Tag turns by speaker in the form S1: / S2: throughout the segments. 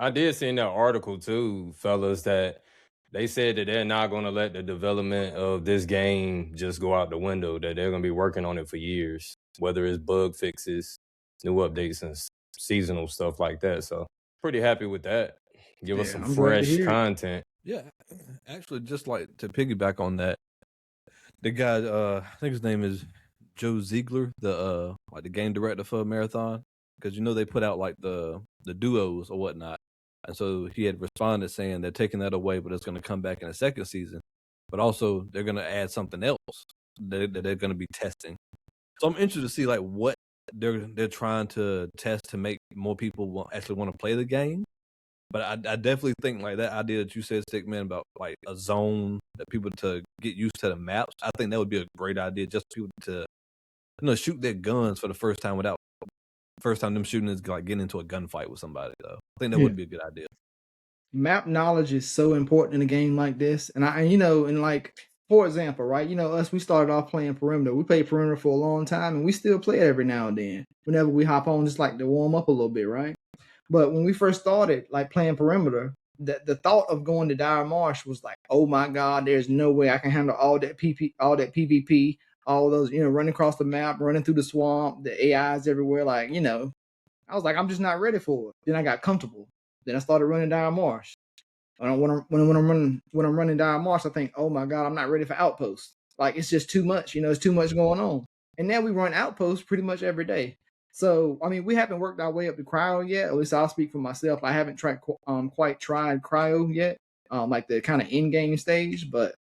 S1: I did see in that article too, fellas, that they said that they're not going to let the development of this game just go out the window, that they're going to be working on it for years, whether it's bug fixes, new updates, and seasonal stuff like that. So, pretty happy with that. Give us
S2: Yeah,
S1: some
S2: I'm glad to
S1: fresh
S2: hear it.
S1: content.
S3: Yeah, actually, just like to piggyback on that, the guy, I think his name is Joe Ziegler, the like the game director for Marathon, because they put out like the duos or whatnot, and so he had responded saying they're taking that away, but it's going to come back in the second season, but also they're going to add something else that they're going to be testing. So I'm interested to see like what they're trying to test to make more people actually want to play the game. But I definitely think like that idea that you said, Stickman, about like a zone that people to get used to the maps. I think that would be a great idea, just for people to shoot their guns for the first time without first time them shooting is like getting into a gunfight with somebody. Though I think that would be a good idea.
S2: Map knowledge is so important in a game like this, and and like for example, right? Us, we started off playing perimeter. We played perimeter for a long time, and we still play it every now and then. Whenever we hop on, just like to warm up a little bit, right? But when we first started, like playing perimeter, the thought of going to Dire Marsh was like, oh my God, there's no way I can handle all that PvP, all those, running across the map, running through the swamp, the AIs everywhere. Like, I was like, I'm just not ready for it. Then I got comfortable. Then I started running Dire Marsh. When I'm running Dire Marsh, I think, oh my God, I'm not ready for Outposts. Like it's just too much. It's too much going on. And now we run Outposts pretty much every day. So, I mean, we haven't worked our way up to cryo yet. At least I'll speak for myself. I haven't quite tried cryo yet, like the kind of in-game stage. But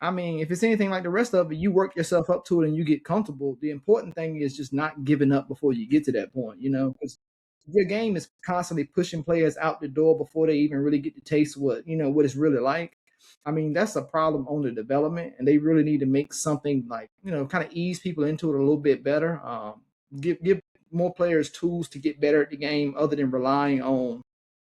S2: I mean, if it's anything like the rest of it, you work yourself up to it and you get comfortable. The important thing is just not giving up before you get to that point, because your game is constantly pushing players out the door before they even really get to taste what it's really like. I mean, that's a problem on the development, and they really need to make something like kind of ease people into it a little bit better. Give more players tools to get better at the game, other than relying on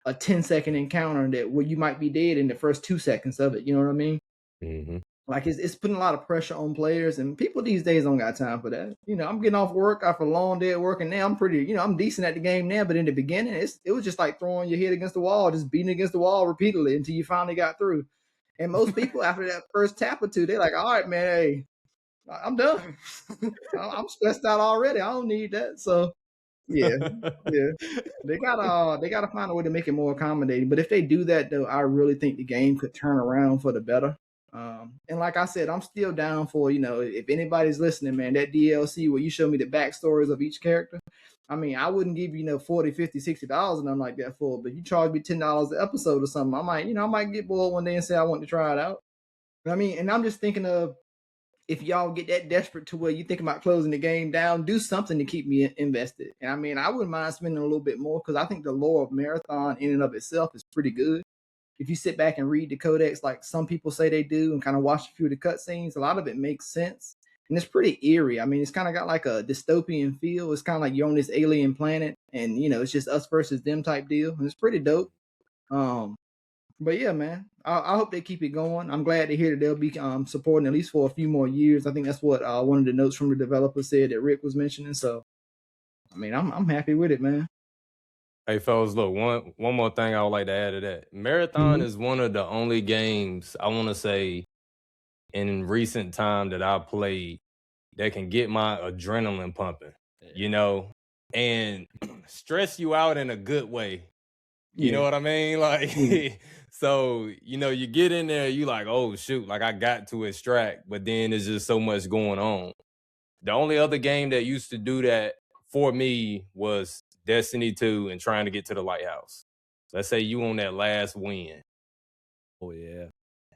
S2: a 10-second encounter that where you might be dead in the first 2 seconds of it. You know what I mean?
S1: Mm-hmm.
S2: Like it's putting a lot of pressure on players, and people these days don't got time for that. I'm getting off work after a long day at work, and now I'm pretty, I'm decent at the game now. But in the beginning, it was just like throwing your head against the wall, just beating against the wall repeatedly until you finally got through. And most people after that first tap or two, they're like, "All right, man, hey, I'm done. I'm stressed out already. I don't need that." So yeah, they gotta find a way to make it more accommodating. But if they do that, though, I really think the game could turn around for the better. And like I said, I'm still down for, if anybody's listening, man, that DLC where you show me the backstories of each character. I mean, I wouldn't give you, $40, $50, $60 and nothing like that for it, but you charge me $10 an episode or something, I might get bored one day and say I want to try it out. I mean, and I'm just thinking of, if y'all get that desperate to where you think about closing the game down, do something to keep me invested. And I mean, I wouldn't mind spending a little bit more, because I think the lore of Marathon in and of itself is pretty good. If you sit back and read the codex like some people say they do, and kind of watch a few of the cutscenes, a lot of it makes sense. And it's pretty eerie. I mean, it's kind of got like a dystopian feel. It's kind of like you're on this alien planet, and it's just us versus them type deal. And it's pretty dope. But yeah, man, I hope they keep it going. I'm glad to hear that they'll be supporting at least for a few more years. I think that's what one of the notes from the developer said that Rick was mentioning. So, I mean, I'm happy with it, man.
S1: Hey, fellas, look, one more thing I would like to add to that. Marathon is one of the only games, I want to say, in recent time that I played that can get my adrenaline pumping, and stress you out in a good way. You know what I mean? Like, so, you get in there, you like, oh, shoot, like I got to extract, but then there's just so much going on. The only other game that used to do that for me was Destiny 2 and trying to get to the lighthouse. Let's say you on that last win.
S3: Oh, yeah.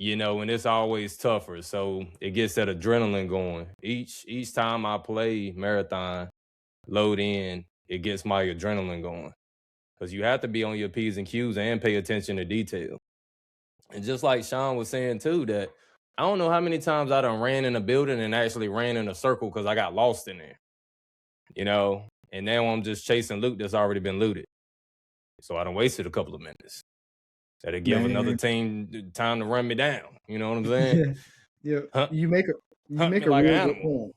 S1: And it's always tougher. So it gets that adrenaline going. Each time I play Marathon, load in, it gets my adrenaline going. Because you have to be on your P's and Q's and pay attention to detail. And just like Sean was saying too, that I don't know how many times I done ran in a building and actually ran in a circle because I got lost in there. And now I'm just chasing loot that's already been looted. So I done wasted a couple of minutes. That'll give another team time to run me down. You know what I'm saying?
S2: Yeah.
S1: Hunt
S2: You make a
S1: me
S2: real
S1: like an
S2: good
S1: animal.
S2: point.